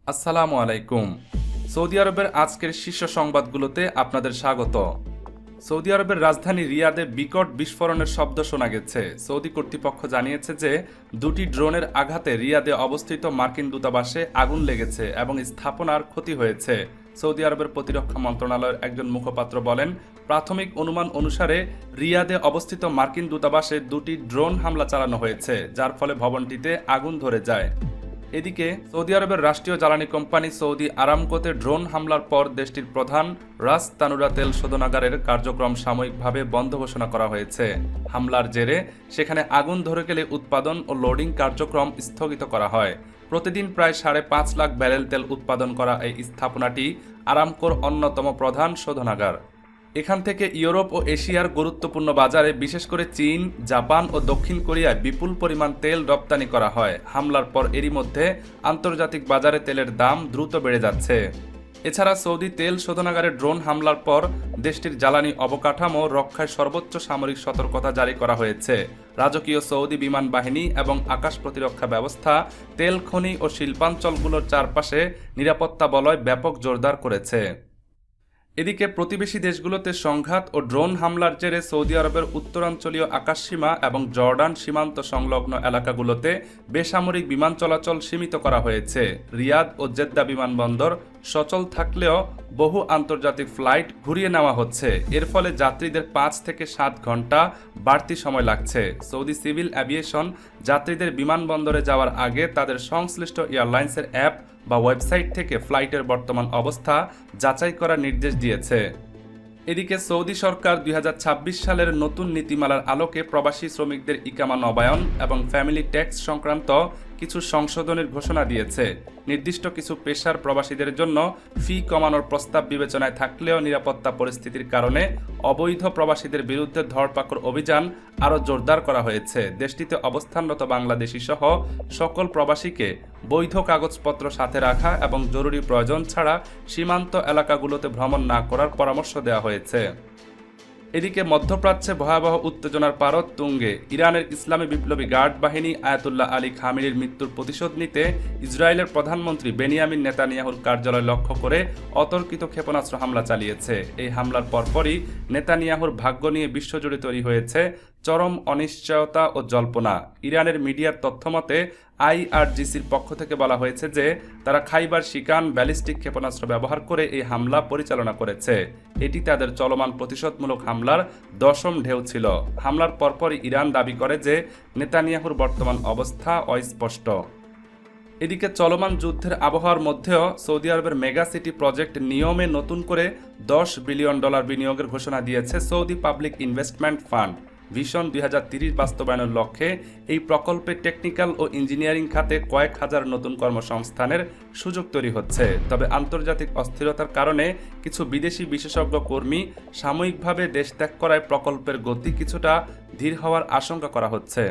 আসসালামু আলাইকুম। সৌদি আরবের আজকের শীর্ষ সংবাদগুলোতে আপনাদের স্বাগত। সৌদি আরবের রাজধানী রিয়াদে বিকট বিস্ফোরণের শব্দ শোনা গেছে। সৌদি কর্তৃপক্ষ জানিয়েছে যে দুটি ড্রোনের আঘাতে রিয়াদে অবস্থিত মার্কিন দূতাবাসে আগুন লেগেছে এবং স্থাপনার ক্ষতি হয়েছে। সৌদি আরবের প্রতিরক্ষা মন্ত্রণালয়ের একজন মুখপাত্র বলেন, প্রাথমিক অনুমান অনুসারে রিয়াদে অবস্থিত মার্কিন দূতাবাসে দুটি ড্রোন হামলা চালানো হয়েছে, যার ফলে ভবনটিতে আগুন ধরে যায়। এদিকে সৌদি আরবের রাষ্ট্রীয় জ্বালানি কোম্পানি সৌদি আরামকোতে ড্রোন হামলার পর দেশটির প্রধান রাস তানুরা তেল শোধনাগারের কার্যক্রম সাময়িকভাবে বন্ধ ঘোষণা করা হয়েছে। হামলার জেরে সেখানে আগুন ধরে গেলে উৎপাদন ও লোডিং কার্যক্রম স্থগিত করা হয়। প্রতিদিন প্রায় 5.5 লাখ ব্যারেল তেল উৎপাদন করা এই স্থাপনাটি আরামকোর অন্যতম প্রধান শোধনাগার। এখান থেকে ইউরোপ ও এশিয়ার গুরুত্বপূর্ণ বাজারে, বিশেষ করে চীন, জাপান ও দক্ষিণ কোরিয়ায় বিপুল পরিমাণ তেল রপ্তানি করা হয়। হামলার পর এরই মধ্যে আন্তর্জাতিক বাজারে তেলের দাম দ্রুত বেড়ে যাচ্ছে। এছাড়া সৌদি তেল শোধনাগারে ড্রোন হামলার পর দেশটির জ্বালানি অবকাঠামো রক্ষায় সর্বোচ্চ সামরিক সতর্কতা জারি করা হয়েছে। রাজকীয় সৌদি বিমান বাহিনী এবং আকাশ প্রতিরক্ষা ব্যবস্থা তেল খনি ও শিল্পাঞ্চলগুলোর চারপাশে নিরাপত্তা বলয় ব্যাপক জোরদার করেছে। এদিকে প্রতিবেশী দেশগুলোতে সংঘাত ও ড্রোন হামলার জেরে সৌদি আরবের উত্তরাঞ্চলীয় আকাশসীমা এবং জর্ডান সীমান্ত সংলগ্ন এলাকাগুলোতে বেসামরিক বিমান চলাচল সীমিত করা হয়েছে। রিয়াদ ও জেদ্দা বিমানবন্দর সচল থাকলেও বহু আন্তর্জাতিক ফ্লাইট ঘুরিয়ে নেওয়া হচ্ছে। এর ফলে যাত্রীদের 5 থেকে 7 ঘন্টা বাড়তি সময় লাগছে। সৌদি সিভিল অ্যাভিয়েশন যাত্রীদের বিমানবন্দরে যাওয়ার আগে তাদের সংশ্লিষ্ট এয়ারলাইন্সের অ্যাপ বা ওয়েবসাইট থেকে ফ্লাইটের বর্তমান অবস্থা যাচাই করার নির্দেশ দিয়েছে। এদিকে সৌদি সরকার 2026 সালের নতুন নীতিমালার আলোকে প্রবাসী শ্রমিকদের ইকামা নবায়ন এবং ফ্যামিলি ট্যাক্স সংক্রান্ত কিছু সংশোধনের ঘোষণা দিয়েছে। নির্দিষ্ট কিছু পেশার প্রবাসীদের জন্য ফি কমানোর প্রস্তাব বিবেচনায় থাকলেও নিরাপত্তা পরিস্থিতির কারণে অবৈধ প্রবাসীদের বিরুদ্ধে ধরপাকড় অভিযান আরও জোরদার করা হয়েছে। দেশটিতে অবস্থানরত বাংলাদেশি সহ সকল প্রবাসীকে বৈধ কাগজপত্র সাথে রাখা এবং জরুরি প্রয়োজন ছাড়া সীমান্ত এলাকাগুলোতে ভ্রমণ না করার পরামর্শ দেওয়া হয়েছে। এদিকে মধ্যপ্রাচ্যে ভয়াবহ উত্তেজনার পারদ তুঙ্গে। ইরানের ইসলামী বিপ্লবী গার্ড বাহিনী আয়াতুল্লাহ আলী খামেনির মৃত্যুর প্রতিশোধ নিতে ইসরায়েলের প্রধানমন্ত্রী বেনিয়ামিন নেতানিয়াহুর কার্যালয় লক্ষ্য করে অতর্কিত ক্ষেপণাস্ত্র হামলা চালিয়েছে। এই হামলার পরপরই নেতানিয়াহুর ভাগ্য নিয়ে বিশ্বজুড়ে তৈরি হয়েছে চরম অনিশ্চয়তা ও জল্পনা। ইরানের মিডিয়ার তথ্যমতে আইআরজিসির পক্ষ থেকে বলা হয়েছে যে তারা খাইবার শিকান ব্যালিস্টিক ক্ষেপণাস্ত্র ব্যবহার করে এই হামলা পরিচালনা করেছে। এটি তাদের চলমান প্রতিশোধমূলক হামলার 10ম ঢেউ ছিল। হামলার পরপরই ইরান দাবি করে যে নেতানিয়াহুর বর্তমান অবস্থা অস্পষ্ট। এদিকে চলমান যুদ্ধের আবহাওয়ার মধ্যেও সৌদি আরবের মেগা সিটি প্রজেক্ট নিয়মে নতুন করে $10 বিলিয়ন বিনিয়োগের ঘোষণা দিয়েছে Saudi public investment fund. Vision 2030 বাস্তবায়নের লক্ষ্যে এই প্রকল্পে টেকনিক্যাল ও ইঞ্জিনিয়ারিং খাতে কয়েক হাজার নতুন কর্মসংস্থানের সুযোগ তৈরি হচ্ছে। তবে আন্তর্জাতিক অস্থিরতার কারণে কিছু বিদেশি বিশেষজ্ঞ কর্মী সাময়িকভাবে দেশ ত্যাগ করায় প্রকল্পের গতি কিছুটা ধীর হওয়ার আশঙ্কা করা হচ্ছে।